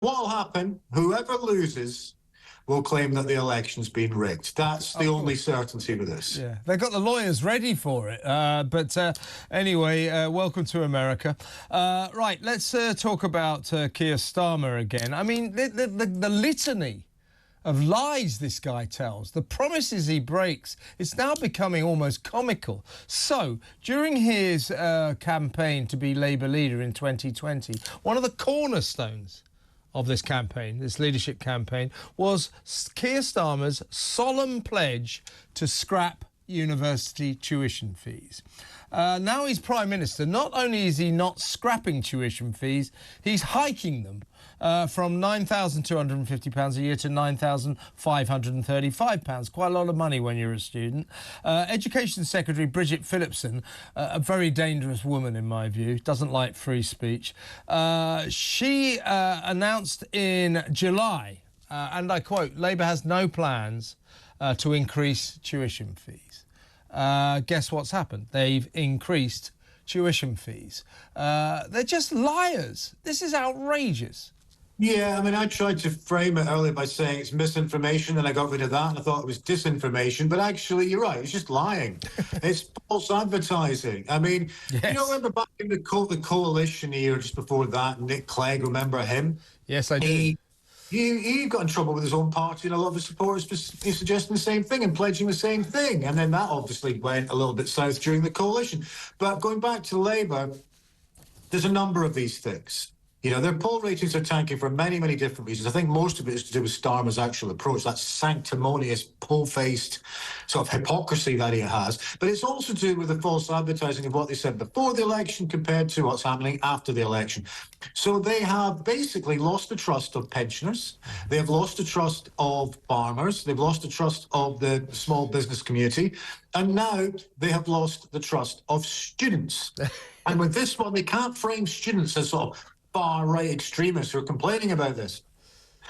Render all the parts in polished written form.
What will happen? Whoever loses will claim that the election's been rigged. That's the only certainty with this. Yeah, they've got the lawyers ready for it. Anyway, welcome to America. Right, let's talk about Keir Starmer again. I mean, the litany of lies this guy tells, the promises he breaks, it's now becoming almost comical. So, during his campaign to be Labour leader in 2020, one of the cornerstones of this campaign, this leadership campaign, was Keir Starmer's solemn pledge to scrap university tuition fees. Now he's Prime Minister. Not only is he not scrapping tuition fees, he's hiking them from £9,250 a year to £9,535. Quite a lot of money when you're a student. Education Secretary Bridget Phillipson, a very dangerous woman in my view, doesn't like free speech. She announced in July, and I quote, Labour has no plans to increase tuition fees. Guess what's happened? They've increased tuition fees. They're just liars. This is outrageous. Yeah, I mean, I tried to frame it earlier by saying it's misinformation, and I got rid of that, and I thought it was disinformation. But actually, you're right, it's just lying. It's false advertising. I mean, yes. You know, remember back in the coalition year, just before that, Nick Clegg, remember him? Yes, I do. He got in trouble with his own party, and a lot of his supporters for suggesting the same thing and pledging the same thing. And then that obviously went a little bit south during the coalition. But going back to Labour, there's a number of these things. You know, their poll ratings are tanking for many, many different reasons. I think most of it is to do with Starmer's actual approach, that sanctimonious, pole-faced sort of hypocrisy that he has. But it's also to do with the false advertising of what they said before the election compared to what's happening after the election. So they have basically lost the trust of pensioners. They have lost the trust of farmers. They've lost the trust of the small business community. And now they have lost the trust of students. And with this one, they can't frame students as sort of far-right extremists who are complaining about this.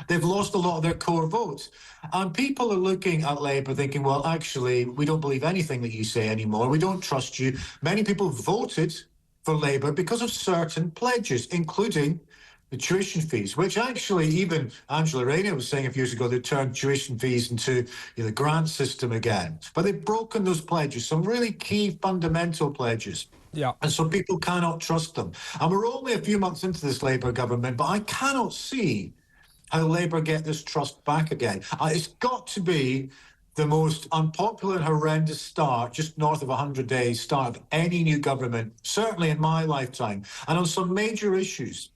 They've lost a lot of their core votes. And people are looking at Labour thinking, well, actually, we don't believe anything that you say anymore. We don't trust you. Many people voted for Labour because of certain pledges, including the tuition fees, which actually even Angela Rayner was saying a few years ago, they turned tuition fees into the grant system again. But they've broken those pledges, some really key fundamental pledges. Yeah. And so people cannot trust them. And we're only a few months into this Labour government, but I cannot see how Labour get this trust back again. It's got to be the most unpopular and horrendous start, just north of 100 days start of any new government, certainly in my lifetime, and on some major issues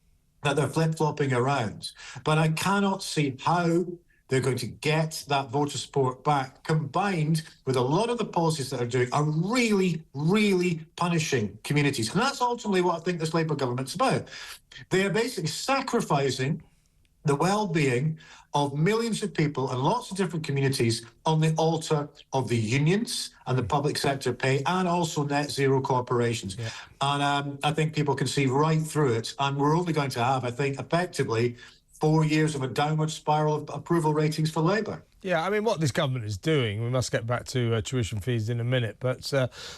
that they're flip-flopping around. But I cannot see how they're going to get that voter support back, combined with a lot of the policies that they're doing are really, really punishing communities. And that's ultimately what I think this Labour government's about. They are basically sacrificing the well-being of millions of people and lots of different communities on the altar of the unions and the public sector pay, and also net zero corporations. Yeah. And I think people can see right through it. And we're only going to have, I think, effectively 4 years of a downward spiral of approval ratings for Labour. Yeah, I mean, what this government is doing, we must get back to tuition fees in a minute, but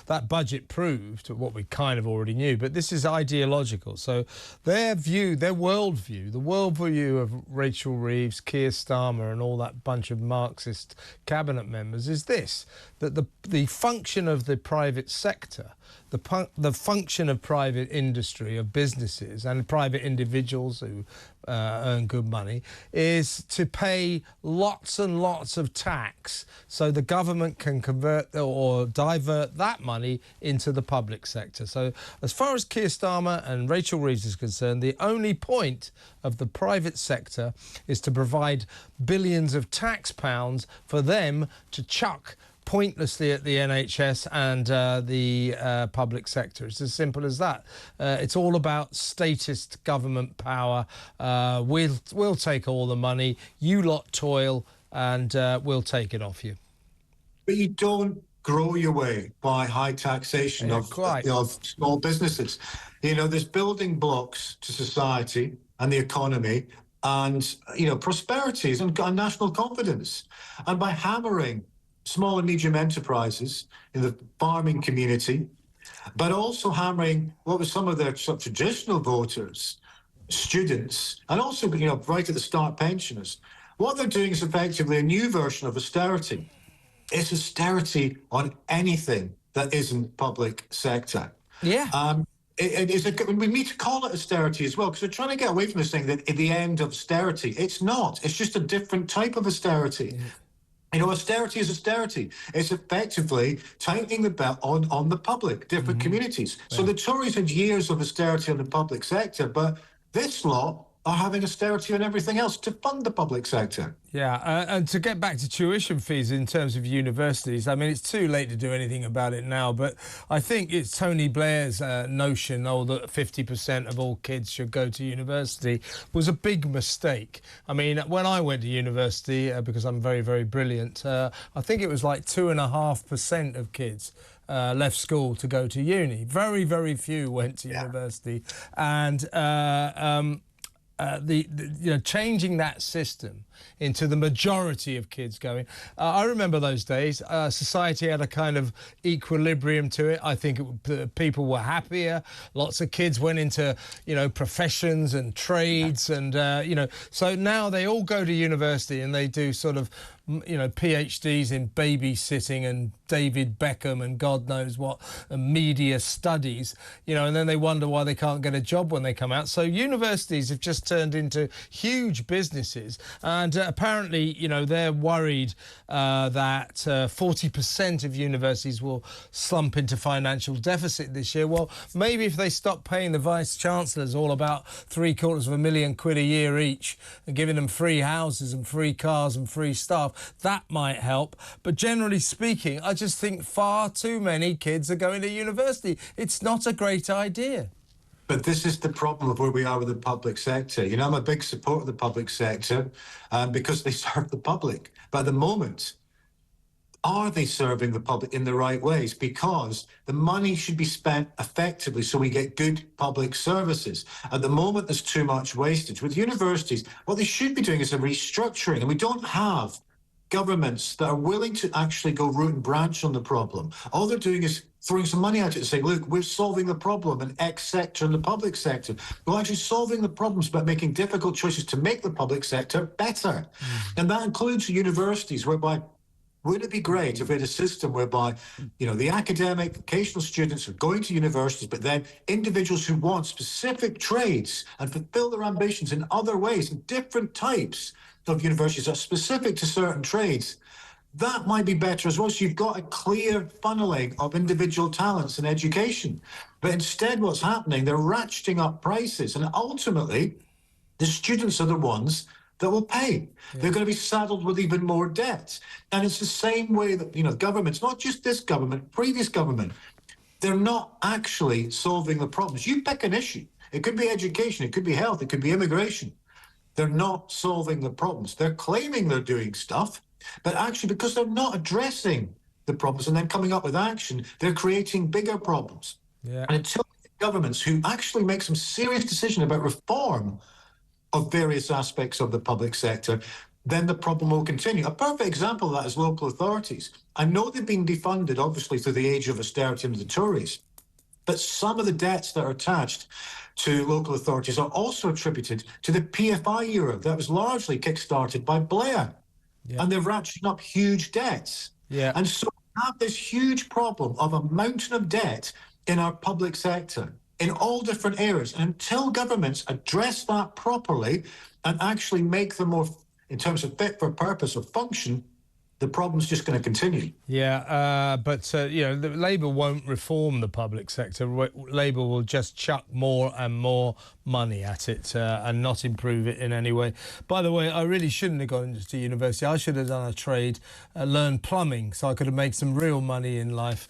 that budget proved what we kind of already knew, but this is ideological. So their view, their worldview, the worldview of Rachel Reeves, Keir Starmer and all that bunch of Marxist cabinet members is this, that the function of the private sector, the function of private industry, of businesses and private individuals who earn good money, is to pay lots and lots of tax so the government can convert or divert that money into the public sector. So as far as Keir Starmer and Rachel Reeves is concerned, the only point of the private sector is to provide billions of tax pounds for them to chuck pointlessly at the NHS and the public sector. It's as simple as that. It's all about statist government power. We'll take all the money, you lot toil, and we'll take it off you. But you don't grow your way by high taxation of small businesses. You know, there's building blocks to society and the economy and, prosperities and national confidence. And by hammering small and medium enterprises in the farming community, but also hammering what was some of their traditional voters students, and also, right at the start, pensioners. What they're doing is effectively a new version of austerity. It's austerity on anything that isn't public sector. Yeah. We need to call it austerity as well, because we're trying to get away from this thing that at the end of austerity. It's not. It's just a different type of austerity. Austerity is austerity. It's effectively tightening the belt on the public, different communities. So the Tories had years of austerity on the public sector, but this lot are having austerity on everything else to fund the public sector. Yeah, and to get back to tuition fees in terms of universities, I mean, it's too late to do anything about it now, but I think it's Tony Blair's notion, that 50% of all kids should go to university, was a big mistake. I mean, when I went to university, because I'm very, very brilliant, I think it was like 2.5% of kids left school to go to uni. Very, very few went to university. And changing that system into the majority of kids going. I remember those days. Society had a kind of equilibrium to it. I think people were happier. Lots of kids went into, professions and trades, and so now they all go to university and they do sort of, PhDs in babysitting and David Beckham and God knows what, and media studies, and then they wonder why they can't get a job when they come out. So universities have just turned into huge businesses, and apparently, they're worried that 40% of universities will slump into financial deficit this year. Well, maybe if they stop paying the vice-chancellors all about £750,000 a year each and giving them free houses and free cars and free staff, that might help. But generally speaking, I just think far too many kids are going to university. It's not a great idea. But this is the problem of where we are with the public sector. I'm a big supporter of the public sector because they serve the public. But at the moment, are they serving the public in the right ways? Because the money should be spent effectively so we get good public services. At the moment, there's too much wastage. With universities, what they should be doing is a restructuring, and we don't have governments that are willing to actually go root and branch on the problem. All they're doing is throwing some money at it and saying, look, we're solving the problem in X sector in the public sector. Well, actually solving the problems by making difficult choices to make the public sector better. And that includes universities, whereby wouldn't it be great if we had a system whereby, the academic, vocational students are going to universities, but then individuals who want specific trades and fulfill their ambitions in other ways, in different types of universities that are specific to certain trades, that might be better as well. So you've got a clear funneling of individual talents in education. But instead, what's happening, they're ratcheting up prices, and ultimately, the students are the ones that will pay. Yeah. They're going to be saddled with even more debt. And it's the same way that, governments, not just this government, previous government, they're not actually solving the problems. You pick an issue. It could be education, it could be health, it could be immigration. They're not solving the problems. They're claiming they're doing stuff, but actually because they're not addressing the problems and then coming up with action, they're creating bigger problems. Yeah. And until governments who actually make some serious decision about reform of various aspects of the public sector, then the problem will continue. A perfect example of that is local authorities. I know they've been defunded, obviously, through the age of austerity under the Tories, but some of the debts that are attached to local authorities are also attributed to the PFI era that was largely kick-started by Blair. Yeah. And they're ratcheting up huge debts. Yeah. And so we have this huge problem of a mountain of debt in our public sector in all different areas. And until governments address that properly and actually make them more, in terms of fit for purpose or function, the problem's just going to continue. Yeah, but the Labour won't reform the public sector. Labour will just chuck more and more money at it and not improve it in any way. By the way, I really shouldn't have gone to university. I should have done a trade, learned plumbing, so I could have made some real money in life.